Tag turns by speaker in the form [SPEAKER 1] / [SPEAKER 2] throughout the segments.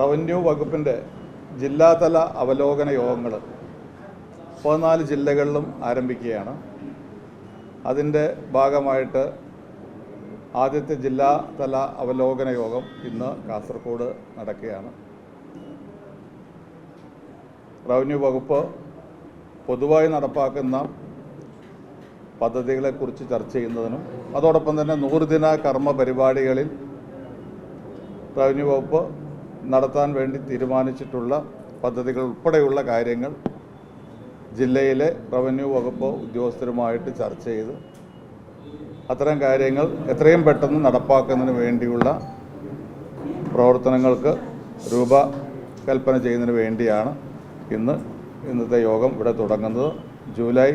[SPEAKER 1] Revenue വകുപ്പിൻ്റെ ജില്ലാതല അവലോകന യോഗങ്ങൾ 14 ജില്ലകളിലും ആരംഭിക്കുകയാണ്. അതിൻ്റെ ഭാഗമായിട്ട് ആദ്യത്തെ ജില്ലാതല അവലോകന യോഗം ഇന്ന് കാസർഗോഡ് നടക്കുകയാണ്. റവന്യൂ വകുപ്പ് പൊതുവായി നടപ്പാക്കുന്ന പദ്ധതികളെക്കുറിച്ച് ചർച്ച ചെയ്യുന്നതിനും അതോടൊപ്പം തന്നെ 100 ദിന കർമ്മ പരിപാടികളിൽ റവന്യൂ വകുപ്പ് നടത്താൻ വേണ്ടി തീരുമാനിച്ചിട്ടുള്ള പദ്ധതികൾ ഉൾപ്പെടെയുള്ള കാര്യങ്ങൾ ജില്ലയിലെ റവന്യൂ വകുപ്പ് ഉദ്യോഗസ്ഥരുമായിട്ട് ചർച്ച ചെയ്ത് അത്തരം കാര്യങ്ങൾ എത്രയും പെട്ടെന്ന് നടപ്പാക്കുന്നതിന് വേണ്ടിയുള്ള പ്രവർത്തനങ്ങൾക്ക് രൂപകൽപ്പന ചെയ്യുന്നതിന് വേണ്ടിയാണ് ഇന്നത്തെ യോഗം ഇവിടെ തുടങ്ങുന്നത്. ജൂലൈ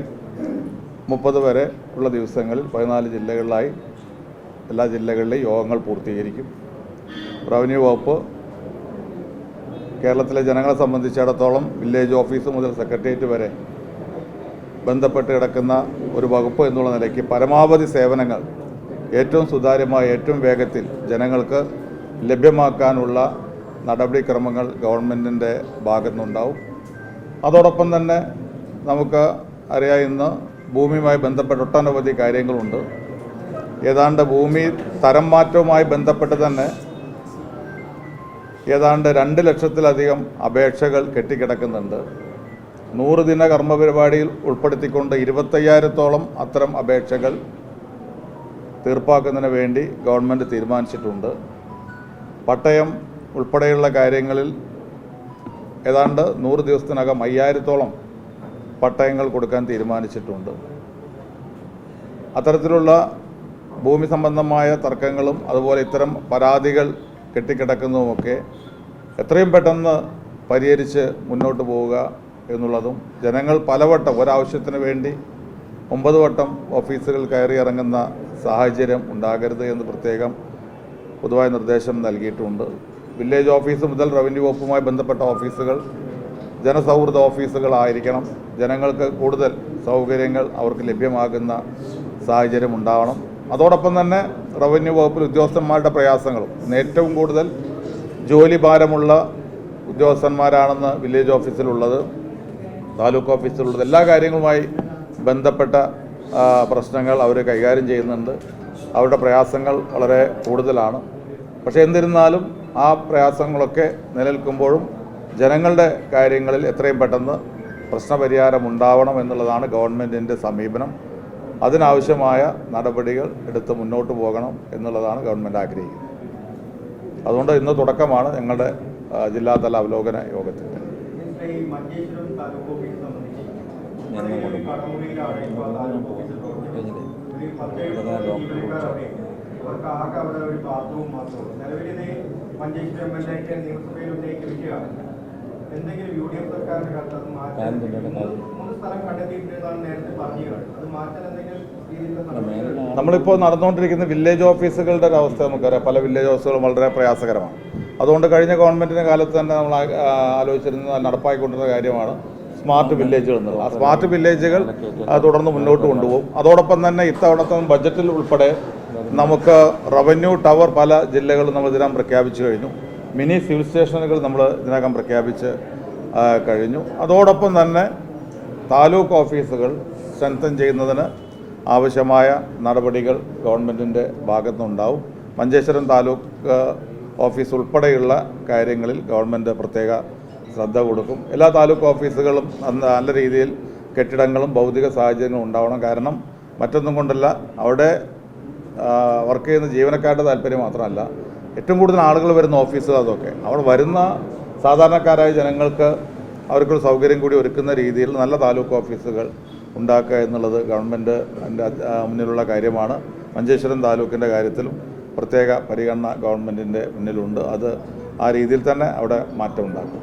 [SPEAKER 1] 30 വരെ ഉള്ള ദിവസങ്ങളിൽ 14 ജില്ലകളിലായി എല്ലാ ജില്ലകളിലെയും യോഗങ്ങൾ പൂർത്തീകരിക്കും. റവന്യൂ വകുപ്പ് കേരളത്തിലെ ജനങ്ങളെ സംബന്ധിച്ചിടത്തോളം വില്ലേജ് ഓഫീസ് മുതൽ സെക്രട്ടേറിയറ്റ് വരെ ബന്ധപ്പെട്ട് കിടക്കുന്ന ഒരു വകുപ്പ് എന്നുള്ള നിലയ്ക്ക് പരമാവധി സേവനങ്ങൾ ഏറ്റവും സുതാര്യമായി ഏറ്റവും വേഗത്തിൽ ജനങ്ങൾക്ക് ലഭ്യമാക്കാനുള്ള നടപടിക്രമങ്ങൾ ഗവൺമെൻറ്റിൻ്റെ ഭാഗത്തുനിന്നുണ്ടാവും. അതോടൊപ്പം തന്നെ നമുക്ക് അറിയാം, ഇന്ന് ഭൂമിയുമായി ബന്ധപ്പെട്ട ഒട്ടനവധി കാര്യങ്ങളുണ്ട്. ഏതാണ്ട് ഭൂമി തരം മാറ്റവുമായി ബന്ധപ്പെട്ട് തന്നെ ഏതാണ്ട് 2 ലക്ഷത്തിലധികം അപേക്ഷകൾ കെട്ടിക്കിടക്കുന്നുണ്ട്. 100 ദിന കർമ്മ പരിപാടിയിൽ ഉൾപ്പെടുത്തിക്കൊണ്ട് 25,000-ഓളം അത്തരം അപേക്ഷകൾ തീർപ്പാക്കുന്നതിന് വേണ്ടി ഗവൺമെൻറ് തീരുമാനിച്ചിട്ടുണ്ട്. പട്ടയം ഉൾപ്പെടെയുള്ള കാര്യങ്ങളിൽ ഏതാണ്ട് 100 ദിവസത്തിനകം 5,000-ഓളം പട്ടയങ്ങൾ കൊടുക്കാൻ തീരുമാനിച്ചിട്ടുണ്ട്. അത്തരത്തിലുള്ള ഭൂമി സംബന്ധമായ തർക്കങ്ങളും അതുപോലെ ഇത്തരം പരാതികൾ കെട്ടിക്കിടക്കുന്നതുമൊക്കെ എത്രയും പെട്ടെന്ന് പരിഹരിച്ച് മുന്നോട്ട് പോവുക എന്നുള്ളതും ജനങ്ങൾ പലവട്ടം ഒരാവശ്യത്തിന് വേണ്ടി 9 വട്ടം ഓഫീസുകൾ കയറി ഇറങ്ങുന്ന സാഹചര്യം ഉണ്ടാകരുത് എന്ന് പ്രത്യേകം പൊതുവായ നിർദ്ദേശം നൽകിയിട്ടുണ്ട്. വില്ലേജ് ഓഫീസ് മുതൽ റവന്യൂ വകുപ്പുമായി ബന്ധപ്പെട്ട ഓഫീസുകൾ ജനസൗഹൃദ ഓഫീസുകളായിരിക്കണം. ജനങ്ങൾക്ക് കൂടുതൽ സൗകര്യങ്ങൾ അവർക്ക് ലഭ്യമാകുന്ന സാഹചര്യം ഉണ്ടാവണം. അതോടൊപ്പം തന്നെ റവന്യൂ വകുപ്പിൽ ഉദ്യോഗസ്ഥന്മാരുടെ പ്രയാസങ്ങളും ഏറ്റവും കൂടുതൽ ജോലി ഭാരമുള്ള ഉദ്യോഗസ്ഥന്മാരാണെന്ന് വില്ലേജ് ഓഫീസിലുള്ളത്, താലൂക്ക് ഓഫീസിലുള്ളത്, എല്ലാ കാര്യങ്ങളുമായി ബന്ധപ്പെട്ട പ്രശ്നങ്ങൾ അവർ കൈകാര്യം ചെയ്യുന്നുണ്ട്. അവരുടെ പ്രയാസങ്ങൾ വളരെ കൂടുതലാണ്. പക്ഷേ എന്നിരുന്നാലും ആ പ്രയാസങ്ങളൊക്കെ നിലനിൽക്കുമ്പോഴും ജനങ്ങളുടെ കാര്യങ്ങളിൽ എത്രയും പെട്ടെന്ന് പ്രശ്നപരിഹാരം ഉണ്ടാവണം എന്നുള്ളതാണ് ഗവൺമെൻറ്റിൻ്റെ സമീപനം. അതിനാവശ്യമായ നടപടികൾ എടുത്ത് മുന്നോട്ട് പോകണം എന്നുള്ളതാണ് ഗവൺമെൻറ് ആഗ്രഹിക്കുന്നത്. അതുകൊണ്ട് ഇന്ന് തുടക്കമാണ് ഞങ്ങളുടെ ജില്ലാതല അവലോകന യോഗത്തിൻ്റെ. നമ്മളിപ്പോൾ നടന്നുകൊണ്ടിരിക്കുന്ന വില്ലേജ് ഓഫീസുകളുടെ ഒരു അവസ്ഥ നമുക്കറിയാം. പല വില്ലേജ് ഓഫീസുകളും വളരെ പ്രയാസകരമാണ്. അതുകൊണ്ട് കഴിഞ്ഞ ഗവൺമെൻറ്റിൻ്റെ കാലത്ത് തന്നെ നമ്മൾ ആലോചിച്ചിരുന്ന നടപ്പാക്കിക്കൊണ്ടിരുന്ന കാര്യമാണ് സ്മാർട്ട് വില്ലേജുകൾ എന്നുള്ളത്. ആ സ്മാർട്ട് വില്ലേജുകൾ തുടർന്ന് മുന്നോട്ട് കൊണ്ടുപോകും. അതോടൊപ്പം തന്നെ ഇത്തവണത്തെ ബജറ്റിൽ ഉൾപ്പെടെ നമുക്ക് റവന്യൂ ടവർ പല ജില്ലകളും നമ്മൾ ഇതിനകം പ്രഖ്യാപിച്ചു കഴിഞ്ഞു. മിനി സിവിൽ സ്റ്റേഷനുകൾ നമ്മൾ ഇതിനകം പ്രഖ്യാപിച്ച് കഴിഞ്ഞു. അതോടൊപ്പം തന്നെ താലൂക്ക് ഓഫീസുകൾ സ്ട്രെങ്തൻ ചെയ്യുന്നതിന് ആവശ്യമായ നടപടികൾ ഗവൺമെൻറ്റിൻ്റെ ഭാഗത്തുനിന്നുണ്ടാവും. മഞ്ചേശ്വരം താലൂക്ക് ഓഫീസ് ഉൾപ്പെടെയുള്ള കാര്യങ്ങളിൽ ഗവൺമെൻറ് പ്രത്യേക ശ്രദ്ധ കൊടുക്കും. എല്ലാ താലൂക്ക് ഓഫീസുകളും നല്ല രീതിയിൽ കെട്ടിടങ്ങളും ഭൗതിക സാഹചര്യങ്ങളും ഉണ്ടാവണം. കാരണം മറ്റൊന്നും കൊണ്ടല്ല, അവിടെ വർക്ക് ചെയ്യുന്ന ജീവനക്കാരുടെ താല്പര്യം മാത്രമല്ല, ഏറ്റവും കൂടുതൽ ആളുകൾ വരുന്ന ഓഫീസുകൾ അതൊക്കെ അവിടെ വരുന്ന സാധാരണക്കാരായ ജനങ്ങൾക്ക് അവർക്കൊരു സൗകര്യം കൂടി ഒരുക്കുന്ന രീതിയിൽ നല്ല താലൂക്ക് ഓഫീസുകൾ ഉണ്ടാക്കുക എന്നുള്ളത് ഗവൺമെൻറ് മുന്നിലുള്ള കാര്യമാണ്. മഞ്ചേശ്വരം താലൂക്കിൻ്റെ കാര്യത്തിലും പ്രത്യേക പരിഗണന ഗവൺമെൻറ്റിൻ്റെ മുന്നിലുണ്ട്. അത് ആ രീതിയിൽ തന്നെ അവിടെ മാറ്റം ഉണ്ടാക്കും.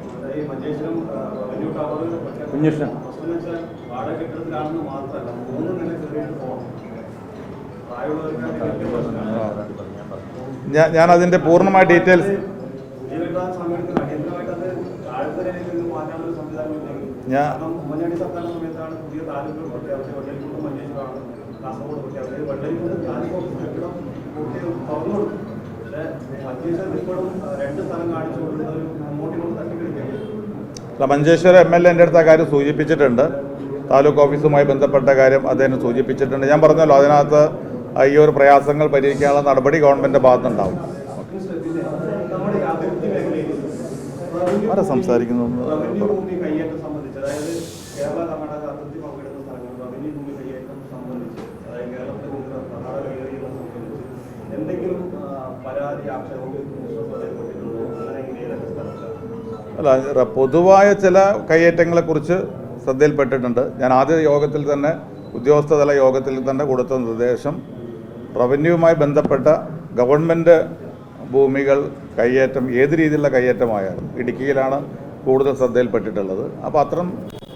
[SPEAKER 1] ഞാനതിൻ്റെ പൂർണ്ണമായ ഡീറ്റെയിൽസ് മഞ്ചേശ്വരം MLA എൻ്റെ അടുത്ത് ആ കാര്യം സൂചിപ്പിച്ചിട്ടുണ്ട്. താലൂക്ക് ഓഫീസുമായി ബന്ധപ്പെട്ട കാര്യം അദ്ദേഹം സൂചിപ്പിച്ചിട്ടുണ്ട്. ഞാൻ പറഞ്ഞല്ലോ, അതിനകത്ത് ഈ ഒരു പ്രയാസങ്ങൾ പരിഹരിക്കാനുള്ള നടപടി ഗവൺമെൻറ്റിൻ്റെ ഭാഗത്തുനിന്നുണ്ടാവും. ആരാ സംസാരിക്കുന്നു? അല്ല, പൊതുവായ ചില കയ്യേറ്റങ്ങളെക്കുറിച്ച് ശ്രദ്ധയിൽപ്പെട്ടിട്ടുണ്ട്. ഞാൻ ആദ്യ യോഗത്തിൽ തന്നെ, ഉദ്യോഗസ്ഥതല യോഗത്തിൽ തന്നെ കൊടുത്ത നിർദ്ദേശം റവന്യൂവുമായി ബന്ധപ്പെട്ട ഗവൺമെൻറ് ഭൂമികൾ കയ്യേറ്റം, ഏത് രീതിയിലുള്ള കയ്യേറ്റമായാലും ഇടുക്കിയിലാണ് കൂടുതൽ ശ്രദ്ധയിൽപ്പെട്ടിട്ടുള്ളത്. അപ്പോൾ അത്തരം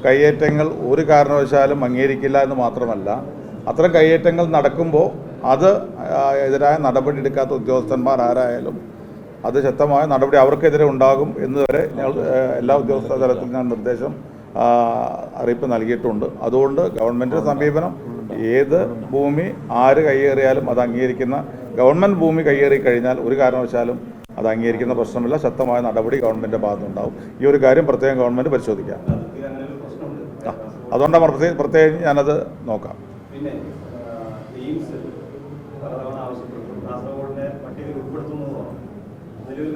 [SPEAKER 1] കയ്യേറ്റങ്ങൾ ഒരു കാരണവശാലും അംഗീകരിക്കില്ല എന്ന് മാത്രമല്ല, അത്തരം കയ്യേറ്റങ്ങൾ നടക്കുമ്പോൾ അത് എതിരായ നടപടി എടുക്കാത്ത ഉദ്യോഗസ്ഥന്മാർ ആരായാലും അത് ശക്തമായ നടപടി അവർക്കെതിരെ ഉണ്ടാകും എന്നുവരെ ഞങ്ങൾ എല്ലാ ഉദ്യോഗസ്ഥ തലത്തിൽ ഞാൻ നിർദ്ദേശം അറിയിപ്പ് നൽകിയിട്ടുണ്ട്. അതുകൊണ്ട് ഗവൺമെൻറ്റിൻ്റെ സമീപനം ഏത് ഭൂമി ആര് കയ്യേറിയാലും അത് അംഗീകരിക്കുന്ന, ഗവൺമെൻറ് ഭൂമി കയ്യേറി കഴിഞ്ഞാൽ ഒരു കാരണവശാലും അത് അംഗീകരിക്കുന്ന പ്രശ്നമില്ല. ശക്തമായ നടപടി ഗവൺമെൻറ്റിൻ്റെ ഭാഗത്തുണ്ടാവും. ഈ ഒരു കാര്യം പ്രത്യേകം ഗവൺമെൻറ് പരിശോധിക്കാം. അതുകൊണ്ടാണ് പ്രത്യേകം ഞാനത് നോക്കാം.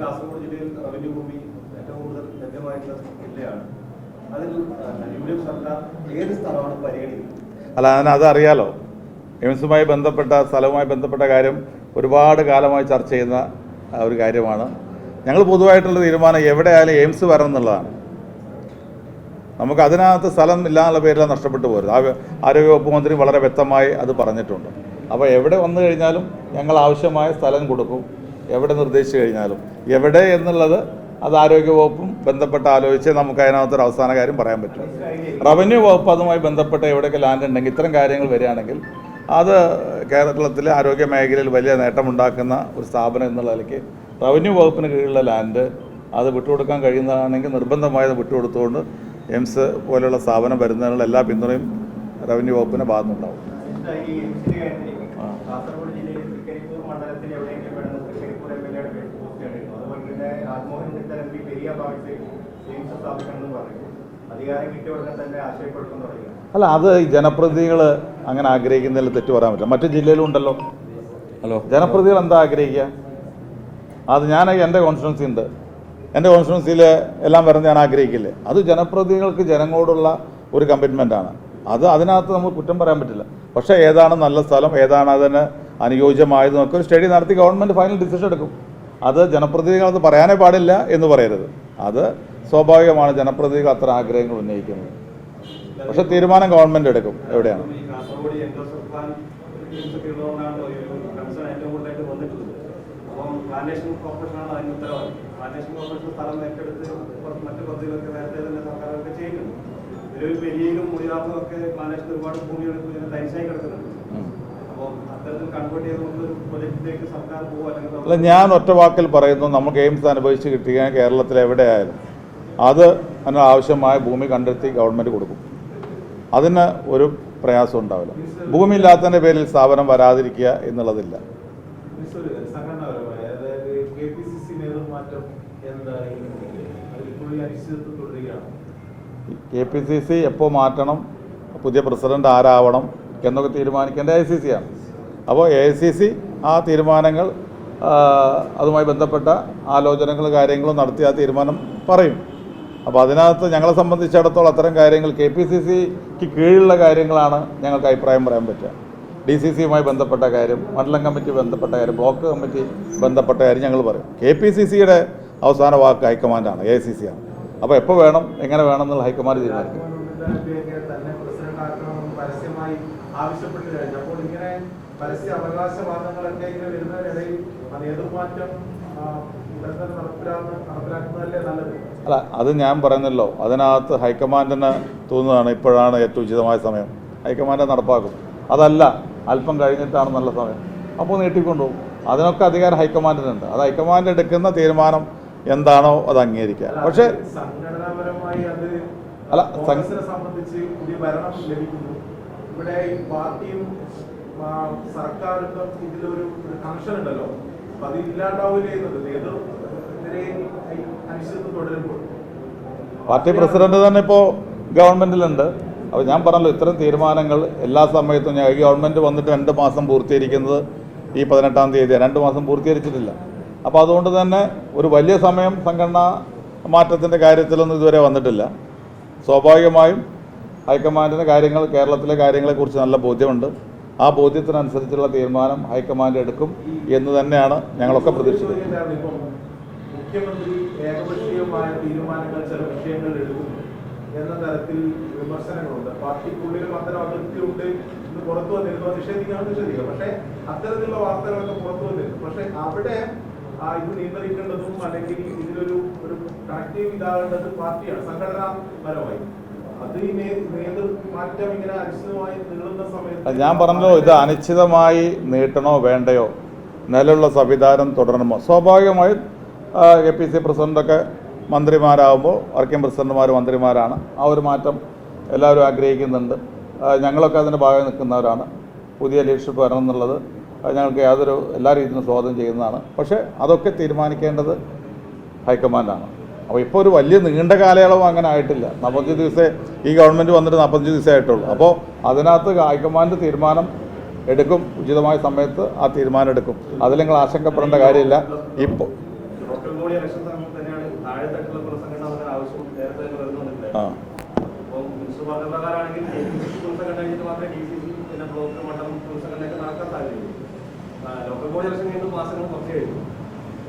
[SPEAKER 2] കാസർഗോഡ് ജില്ലയിൽ റവന്യൂ ഭൂമി ഏറ്റവും കൂടുതൽ ലഭ്യമായിട്ടുള്ള ജില്ലയാണ്. അതിൽ യുഡിഎഫ് സർക്കാർ ഏത് സ്ഥലമാണ് പരിഗണിക്കുന്നത്?
[SPEAKER 1] അല്ല, അത് അറിയാലോ. എയിംസുമായി ബന്ധപ്പെട്ട സ്ഥലവുമായി ബന്ധപ്പെട്ട കാര്യം ഒരുപാട് കാലമായി ചർച്ച ചെയ്യുന്ന ഒരു കാര്യമാണ്. ഞങ്ങൾ പൊതുവായിട്ടുള്ള തീരുമാനം എവിടെയായാലും എയിംസ് വരണം എന്നുള്ളതാണ്. നമുക്ക് അതിനകത്ത് സ്ഥലം ഇല്ലാന്നുള്ള പേരിൽ നഷ്ടപ്പെട്ടു പോരുത്. ആരോഗ്യവകുപ്പ് മന്ത്രി വളരെ വ്യക്തമായി അത് പറഞ്ഞിട്ടുണ്ട്. അപ്പോൾ എവിടെ വന്നു കഴിഞ്ഞാലും ഞങ്ങൾ ആവശ്യമായ സ്ഥലം കൊടുക്കും. എവിടെ നിർദ്ദേശിച്ചു കഴിഞ്ഞാലും എവിടെ എന്നുള്ളത് അത് ആരോഗ്യവകുപ്പും ബന്ധപ്പെട്ട് ആലോചിച്ച് നമുക്ക് അതിനകത്തൊരു അവസാന കാര്യം പറയാൻ പറ്റും. റവന്യൂ വകുപ്പ് അതുമായി ബന്ധപ്പെട്ട എവിടെയൊക്കെ ലാൻഡ് ഉണ്ടെങ്കിൽ ഇത്തരം കാര്യങ്ങൾ വരികയാണെങ്കിൽ അത് കേരളത്തിലെ ആരോഗ്യ മേഖലയിൽ വലിയ നേട്ടമുണ്ടാക്കുന്ന ഒരു സ്ഥാപനം എന്നുള്ള നിലയ്ക്ക് റവന്യൂ വകുപ്പിന് കീഴിലുള്ള ലാൻഡ് അത് വിട്ടുകൊടുക്കാൻ കഴിയുന്നതാണെങ്കിൽ നിർബന്ധമായത് വിട്ടുകൊടുത്തുകൊണ്ട് എയിംസ് പോലെയുള്ള സ്ഥാപനം വരുന്നതിനുള്ള എല്ലാ പിന്തുണയും റവന്യൂ വകുപ്പിൻ്റെ ഭാഗത്തുനിന്നുണ്ടാവും. അല്ല, അത് ജനപ്രതിനിധികൾ അങ്ങനെ ആഗ്രഹിക്കുന്നതിൽ തെറ്റ് പറയാൻ പറ്റില്ല. മറ്റു ജില്ലയിലും ഉണ്ടല്ലോ. ജനപ്രതിനിധികൾ എന്താ ആഗ്രഹിക്കുക? അത് ഞാൻ എൻ്റെ കോൺസ്റ്റിറ്റ്യുവൻസി ഉണ്ട്, എൻ്റെ കോൺസ്റ്റിറ്റ്യുവൻസിയിൽ എല്ലാം വരുന്ന ഞാൻ ആഗ്രഹിക്കില്ലേ? അത് ജനപ്രതിനിധികൾക്ക് ജനങ്ങളോടുള്ള ഒരു കമ്മിറ്റ്മെൻറ്റാണ്. അതിനകത്ത് നമുക്ക് കുറ്റം പറയാൻ പറ്റില്ല. പക്ഷേ ഏതാണ് നല്ല സ്ഥലം, ഏതാണ് അതിന് അനുയോജ്യമായത് നമുക്ക് ഒരു സ്റ്റഡി നടത്തി ഗവൺമെൻറ് ഫൈനൽ ഡിസിഷൻ എടുക്കും. അത് ജനപ്രതിനിധികൾ അത് പറയാനേ പാടില്ല എന്ന് പറയരുത്. അത് സ്വാഭാവികമാണ്, ജനപ്രതിനിധികൾ അത്ര ആഗ്രഹങ്ങൾ ഉന്നയിക്കുന്നത്. പക്ഷെ തീരുമാനം ഗവൺമെൻറ് എടുക്കും എവിടെയാണ്. അല്ല, ഞാൻ ഒറ്റ വാക്കിൽ പറയുന്നു, നമുക്ക് എയിംസ് അനുഭവിച്ച് കിട്ടിയ കേരളത്തിൽ എവിടെയായാലും അത് അതിന് ആവശ്യമായ ഭൂമി കണ്ടെത്തി ഗവൺമെൻറ് കൊടുക്കും. അതിന് ഒരു പ്രയാസം ഉണ്ടാവില്ല. ഭൂമി ഇല്ലാത്തതിൻ്റെ പേരിൽ സ്ഥാപനം വരാതിരിക്കുക എന്നുള്ളതില്ല. KPCC എപ്പോൾ മാറ്റണം, പുതിയ പ്രസിഡന്റ് ആരാവണം എന്നൊക്കെ തീരുമാനിക്കേണ്ട AICC ആണ്. അപ്പോൾ AICC ആ തീരുമാനങ്ങൾ, അതുമായി ബന്ധപ്പെട്ട ആലോചനകളും കാര്യങ്ങളും നടത്തി ആ തീരുമാനം പറയും. അപ്പോൾ അതിനകത്ത് ഞങ്ങളെ സംബന്ധിച്ചിടത്തോളം അത്തരം കാര്യങ്ങൾ KPCCക്ക് കീഴിലുള്ള കാര്യങ്ങളാണ് ഞങ്ങൾക്ക് അഭിപ്രായം പറയാൻ പറ്റുക. DCCയുമായി ബന്ധപ്പെട്ട കാര്യം, മണ്ഡലം കമ്മിറ്റി ബന്ധപ്പെട്ട കാര്യം, ബ്ലോക്ക് കമ്മിറ്റി ബന്ധപ്പെട്ട കാര്യം ഞങ്ങൾ പറയും. KPCCയുടെ അവസാന വാക്ക് ഹൈക്കമാൻഡാണ്, AICC ആണ്. അപ്പോൾ എപ്പോൾ വേണം, എങ്ങനെ വേണം എന്നുള്ള ഹൈക്കമാൻഡ് തീരുമാനിക്കും. അല്ല, അത് ഞാൻ പറയുന്നല്ലോ, അതിനകത്ത് ഹൈക്കമാൻഡിന് തോന്നുന്നതാണ് ഇപ്പോഴാണ് ഏറ്റവും ഉചിതമായ സമയം. ഹൈക്കമാൻഡ് നടപ്പാക്കും. അതല്ല, അല്പം കഴിഞ്ഞിട്ടാണ് നല്ല സമയം, അപ്പോൾ നീട്ടിക്കൊണ്ടുപോകും. അതിനൊക്കെ അധികാരം ഹൈക്കമാൻഡിനുണ്ട്. അത് ഹൈക്കമാൻഡ് എടുക്കുന്ന തീരുമാനം എന്താണോ അത് അംഗീകരിക്കുക. പക്ഷേ അല്ല, സംബന്ധിച്ച് പുതിയ ഭരണം ലഭിക്കുന്നു. ഇവിടെ ഈ പാർട്ടിയും സർക്കാരിനും ഇതിലൊരു കണക്ഷൻ ഉണ്ടല്ലോ. അപ്പൊ അത് ഇല്ലാണ്ടാവില്ല എന്നത് ഏതൊരു അനിശ്ചിതത്വം തുടരുമ്പോൾ പാർട്ടി പ്രസിഡന്റ് തന്നെ ഇപ്പോൾ ഗവൺമെൻറ്റിലുണ്ട്. അപ്പോൾ ഞാൻ പറഞ്ഞല്ലോ, ഇത്തരം തീരുമാനങ്ങൾ എല്ലാ സമയത്തും ഈ ഗവൺമെൻറ് വന്നിട്ട് 2 മാസം പൂർത്തീകരിക്കുന്നത് ഈ 18-ാം തീയതിയാണ്. 2 മാസം പൂർത്തീകരിച്ചിട്ടില്ല. അപ്പോൾ അതുകൊണ്ട് തന്നെ ഒരു വലിയ സമയം സംഘടനാ മാറ്റത്തിൻ്റെ കാര്യത്തിലൊന്നും ഇതുവരെ വന്നിട്ടില്ല. സ്വാഭാവികമായും ഹൈക്കമാൻഡിന് കേരളത്തിലെ കാര്യങ്ങളെക്കുറിച്ച് നല്ല ബോധ്യമുണ്ട്. ആ ബോധ്യത്തിനനുസരിച്ചുള്ള തീരുമാനം ഹൈക്കമാൻഡ് എടുക്കും എന്ന് തന്നെയാണ് ഞങ്ങളൊക്കെ പ്രതീക്ഷിക്കുന്നത്.
[SPEAKER 3] മുഖ്യമന്ത്രി ഏകപക്ഷീയമായ തീരുമാനങ്ങൾ ചില വിഷയങ്ങൾ എടുക്കുന്നു എന്ന തരത്തിൽ വിമർശനങ്ങളുണ്ട്. പാർട്ടിക്കുള്ളിലും അത്തരം അതിർത്തിയുണ്ട് എന്ന് പുറത്തു വന്നിരുന്നു. നിഷേധിക്കാം. പക്ഷേ അത്തരത്തിലുള്ള വാർത്തകളൊക്കെ പുറത്തു വന്നിരുന്നു. പക്ഷെ അവിടെ ഇത് നിയന്ത്രിക്കേണ്ടതും അല്ലെങ്കിൽ ഇതിലൊരു കണക്റ്റീവ് ഇതാകേണ്ടത് പാർട്ടിയാണ്, സംഘടനാപരമായി. അത് ഈ മാറ്റം ഇങ്ങനെ അനിശ്ചിതമായി നീളുന്ന സമയത്ത്
[SPEAKER 1] ഞാൻ പറഞ്ഞല്ലോ, ഇത് അനിശ്ചിതമായി നീട്ടണോ വേണ്ടയോ, നിലവിലുള്ള സംവിധാനം തുടരണമോ? സ്വാഭാവികമായും APC പ്രസിഡന്റൊക്കെ മന്ത്രിമാരാകുമ്പോൾ വർക്കിംഗ് പ്രസിഡന്റുമാർ മന്ത്രിമാരാണ്. ആ ഒരു മാറ്റം എല്ലാവരും ആഗ്രഹിക്കുന്നുണ്ട്. ഞങ്ങളൊക്കെ അതിൻ്റെ ഭാഗമായി നിൽക്കുന്നവരാണ്. പുതിയ ലീഡർഷിപ്പ് വരണം എന്നുള്ളത് ഞങ്ങൾക്ക് എല്ലാ രീതിയിലും സ്വാഗതം ചെയ്യുന്നതാണ്. പക്ഷേ അതൊക്കെ തീരുമാനിക്കേണ്ടത് ഹൈക്കമാൻഡാണ്. അപ്പോൾ ഇപ്പോൾ ഒരു വലിയ നീണ്ട കാലയളവ് അങ്ങനെ ആയിട്ടില്ല. 45 ദിവസമേ ഈ ഗവൺമെൻറ് വന്നിട്ട് 45 ദിവസമേ ആയിട്ടുള്ളൂ. അപ്പോൾ അതിനകത്ത് ഹൈക്കമാൻഡ് തീരുമാനം എടുക്കും. ഉചിതമായ സമയത്ത് ആ തീരുമാനം എടുക്കും. അതിൽ നിങ്ങൾ ആശങ്കപ്പെടേണ്ട കാര്യമില്ല. ഇപ്പോൾ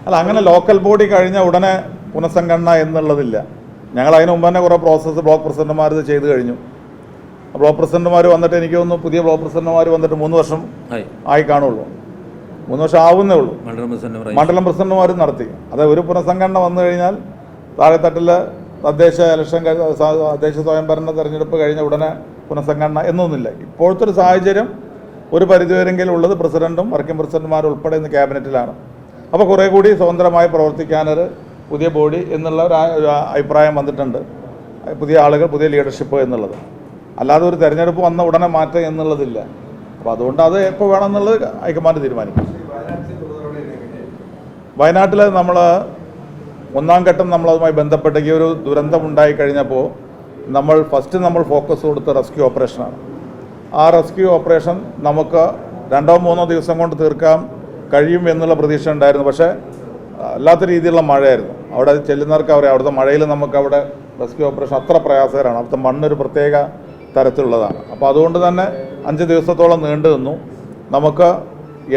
[SPEAKER 1] അല്ല, അങ്ങനെ ലോക്കൽ ബോഡി കഴിഞ്ഞ ഉടനെ പുനഃസംഘടന എന്നുള്ളതില്ല. ഞങ്ങൾ അതിന് മുമ്പ് തന്നെ കുറേ പ്രോസസ്സ് ബ്ലോക്ക് പ്രസിഡന്റുമാർ ഇത് ചെയ്ത് കഴിഞ്ഞു. ബ്ലോക്ക് പ്രസിഡന്റുമാർ വന്നിട്ട് എനിക്ക് തോന്നുന്നു പുതിയ ബ്ലോക്ക് പ്രസിഡന്റുമാർ വന്നിട്ട് 3 വർഷം ആയി കാണുള്ളൂ. 3 വർഷം ആവുന്നേ ഉള്ളൂ. മണ്ഡലം പ്രസിഡന്റുമാരും നടത്തി. അത് ഒരു പുനഃസംഘടന വന്നു കഴിഞ്ഞാൽ താഴെത്തട്ടിൽ തദ്ദേശ സ്വയംഭരണ തെരഞ്ഞെടുപ്പ് കഴിഞ്ഞ ഉടനെ പുനഃസംഘടന എന്നൊന്നുമില്ല. ഇപ്പോഴത്തെ ഒരു സാഹചര്യം ഒരു പരിധിവരെങ്കിലും ഉള്ളത് പ്രസിഡന്റും വർക്കിംഗ് പ്രസിഡന്റുമാരും ഉൾപ്പെടെ ഇന്ന് ക്യാബിനറ്റിലാണ്. അപ്പോൾ കുറേ കൂടി സ്വതന്ത്രമായി പ്രവർത്തിക്കാനൊരു പുതിയ ബോഡി എന്നുള്ള ഒരു അഭിപ്രായം വന്നിട്ടുണ്ട്. പുതിയ ആളുകൾ, പുതിയ ലീഡർഷിപ്പ് എന്നുള്ളത്. അല്ലാതെ ഒരു തെരഞ്ഞെടുപ്പ് വന്ന ഉടനെ മാറ്റം എന്നുള്ളതില്ല. അപ്പോൾ അതുകൊണ്ട് അത് എപ്പോൾ വേണമെന്നുള്ളത് ഹൈക്കമാൻഡ് തീരുമാനിക്കും. വയനാട്ടിൽ നമ്മൾ 1-ാം ഘട്ടം നമ്മളതുമായി ബന്ധപ്പെട്ട ഈ ഒരു ദുരന്തമുണ്ടായി കഴിഞ്ഞപ്പോൾ നമ്മൾ ഫോക്കസ് കൊടുത്ത റെസ്ക്യൂ ഓപ്പറേഷനാണ്. ആ റെസ്ക്യൂ ഓപ്പറേഷൻ നമുക്ക് 2-3 ദിവസം കൊണ്ട് തീർക്കാൻ കഴിയും എന്നുള്ള പ്രതീക്ഷ ഉണ്ടായിരുന്നു. പക്ഷേ അല്ലാത്ത രീതിയിലുള്ള മഴയായിരുന്നു. അവിടെ ചെല്ലുന്നവർക്ക് അവിടുത്തെ മഴയിൽ നമുക്കവിടെ റെസ്ക്യൂ ഓപ്പറേഷൻ അത്ര പ്രയാസകരമാണ്. അവിടുത്തെ മണ്ണൊരു പ്രത്യേക തരത്തിലുള്ളതാണ്. അപ്പോൾ അതുകൊണ്ട് തന്നെ 5 ദിവസത്തോളം നീണ്ടു നിന്നു. നമുക്ക്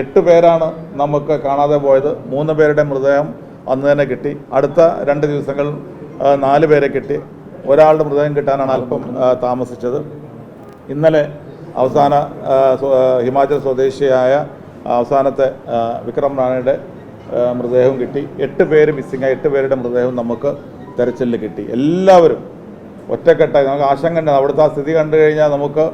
[SPEAKER 1] 8 പേരാണ് നമുക്ക് കാണാതെ പോയത്. 3 പേരുടെ മൃതദേഹം അന്ന് തന്നെ കിട്ടി. അടുത്ത 2 ദിവസങ്ങൾ 4 പേരെ കിട്ടി. ഒരാളുടെ മൃതദേഹം കിട്ടാനാണ് അല്പം താമസിച്ചത്. ഇന്നലെ അവസാന ഹിമാചൽ സ്വദേശിയായ അവസാനത്തെ വിക്രം റാണയുടെ മൃതദേഹവും കിട്ടി. 8 പേര് മിസ്സിംഗ്. 8 പേരുടെ മൃതദേഹവും നമുക്ക് തെരച്ചിലിൽ കിട്ടി. എല്ലാവരും ഒറ്റക്കെട്ടായി. നമുക്ക് ആശങ്കയുണ്ട്. അവിടുത്തെ ആ സ്ഥിതി കണ്ടു കഴിഞ്ഞാൽ നമുക്ക്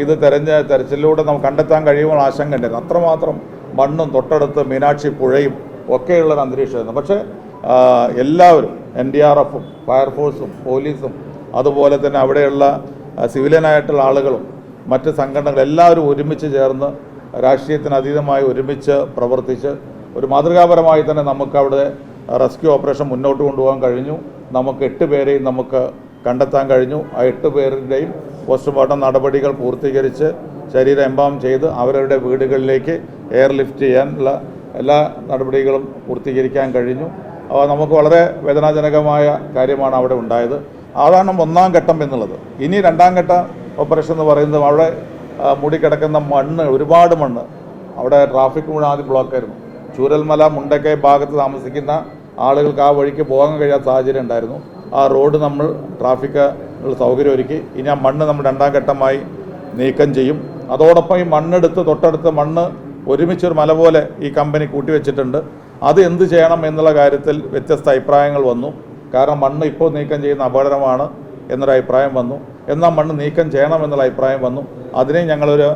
[SPEAKER 1] ഇത് തെരച്ചിലൂടെ നമുക്ക് കണ്ടെത്താൻ കഴിയുമ്പോൾ ആശങ്കയുണ്ടായിരുന്നു. അത്രമാത്രം മണ്ണും തൊട്ടടുത്ത് മീനാക്ഷി പുഴയും ഒക്കെയുള്ളൊരു അന്തരീക്ഷമായിരുന്നു. പക്ഷേ എല്ലാവരും NDRF-ഉം ഫയർഫോഴ്സും പോലീസും അതുപോലെ തന്നെ അവിടെയുള്ള സിവിലിയനായിട്ടുള്ള ആളുകളും മറ്റ് സംഘടനകൾ എല്ലാവരും ഒരുമിച്ച് ചേർന്ന് രാഷ്ട്രീയത്തിന് അതീതമായി ഒരുമിച്ച് പ്രവർത്തിച്ച് ഒരു മാതൃകാപരമായി തന്നെ നമുക്കവിടെ റെസ്ക്യൂ ഓപ്പറേഷൻ മുന്നോട്ട് കൊണ്ടുപോകാൻ കഴിഞ്ഞു. നമുക്ക് 8 പേരെയും നമുക്ക് കണ്ടെത്താൻ കഴിഞ്ഞു. ആ 8 പേരുടെയും പോസ്റ്റ്മോർട്ടം നടപടികൾ പൂർത്തീകരിച്ച് ശരീരം എംബാം ചെയ്ത് അവരവരുടെ വീടുകളിലേക്ക് എയർലിഫ്റ്റ് ചെയ്യാനുള്ള എല്ലാ നടപടികളും പൂർത്തീകരിക്കാൻ കഴിഞ്ഞു. നമുക്ക് വളരെ വേദനാജനകമായ കാര്യമാണ് അവിടെ ഉണ്ടായത്. അതാണ് 1-ാം ഘട്ടം എന്നുള്ളത്. ഇനി 2-ാം ഘട്ട ഓപ്പറേഷൻ എന്ന് പറയുന്നത് അവിടെ മൂടിക്കിടക്കുന്ന മണ്ണ്, ഒരുപാട് മണ്ണ്. അവിടെ ട്രാഫിക് മുഴുവൻ ആദ്യം ബ്ലോക്കായിരുന്നു. ചൂരൽമല മുണ്ടക്കൈ ഭാഗത്ത് താമസിക്കുന്ന ആളുകൾക്ക് ആ വഴിക്ക് പോകാൻ കഴിയാത്ത സാഹചര്യം ഉണ്ടായിരുന്നു. ആ റോഡ് നമ്മൾ ട്രാഫിക് സൗകര്യം ഒരുക്കി. ഇനി ആ മണ്ണ് നമ്മൾ 2-ാം ഘട്ടമായി നീക്കം ചെയ്യും. അതോടൊപ്പം ഈ മണ്ണെടുത്ത് തൊട്ടടുത്ത് മണ്ണ് ഒരുമിച്ചൊരു മല പോലെ ഈ കമ്പനി കൂട്ടിവെച്ചിട്ടുണ്ട്. അത് എന്ത് ചെയ്യണം എന്നുള്ള കാര്യത്തിൽ വ്യത്യസ്ത അഭിപ്രായങ്ങൾ വന്നു. കാരണം മണ്ണ് ഇപ്പോൾ നീക്കം ചെയ്യുന്ന അപകടമാണ് എന്നൊരു അഭിപ്രായം വന്നു. എന്നാൽ മണ്ണ് നീക്കം ചെയ്യണം എന്നുള്ള അഭിപ്രായം വന്നു. അതിനെ ഞങ്ങളൊരു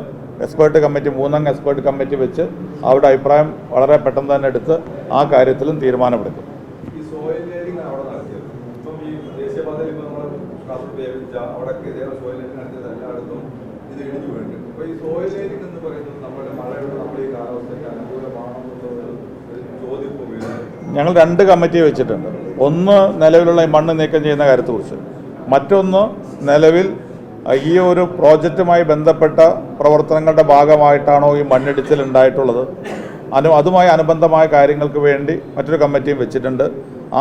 [SPEAKER 1] എക്സ്പേർട്ട് കമ്മിറ്റി, 3-അംഗ എക്സ്പേർട്ട് കമ്മിറ്റി വെച്ച് അവരുടെ അഭിപ്രായം വളരെ പെട്ടെന്ന് തന്നെ എടുത്ത് ആ കാര്യത്തിലും തീരുമാനമെടുക്കും. ഞങ്ങൾ 2 കമ്മിറ്റി വെച്ചിട്ടുണ്ട്. ഒന്ന് നിലവിലുള്ള ഈ മണ്ണ് നീക്കം ചെയ്യുന്ന കാര്യത്തെക്കുറിച്ച്, മറ്റൊന്ന്, നിലവിൽ ഈ ഒരു പ്രോജക്റ്റുമായി ബന്ധപ്പെട്ട പ്രവർത്തനങ്ങളുടെ ഭാഗമായിട്ടാണോ ഈ മണ്ണിടിച്ചിൽ ഉണ്ടായിട്ടുള്ളത്, അതുമായി അനുബന്ധമായ കാര്യങ്ങൾക്ക് വേണ്ടി മറ്റൊരു കമ്മിറ്റിയും വെച്ചിട്ടുണ്ട്.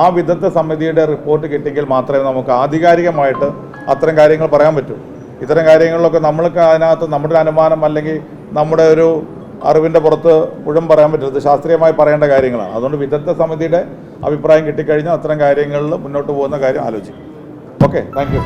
[SPEAKER 1] ആ വിദഗ്ധ സമിതിയുടെ റിപ്പോർട്ട് കിട്ടിയെങ്കിൽ മാത്രമേ നമുക്ക് ആധികാരികമായിട്ട് അത്തരം കാര്യങ്ങൾ പറയാൻ പറ്റൂ. ഇത്തരം കാര്യങ്ങളിലൊക്കെ നമ്മൾക്ക് അതിനകത്ത് നമ്മുടെ ഒരു അനുമാനം അല്ലെങ്കിൽ നമ്മുടെ ഒരു അറിവിൻ്റെ പുറത്ത് മുഴുവൻ പറയാൻ പറ്റരുത്, ശാസ്ത്രീയമായി പറയേണ്ട കാര്യങ്ങളാണ്. അതുകൊണ്ട് വിദഗ്ധ സമിതിയുടെ അഭിപ്രായം കിട്ടിക്കഴിഞ്ഞാൽ അത്തരം കാര്യങ്ങളിൽ മുന്നോട്ട് പോകുന്ന കാര്യം ആലോചിക്കും. Okay, thank you.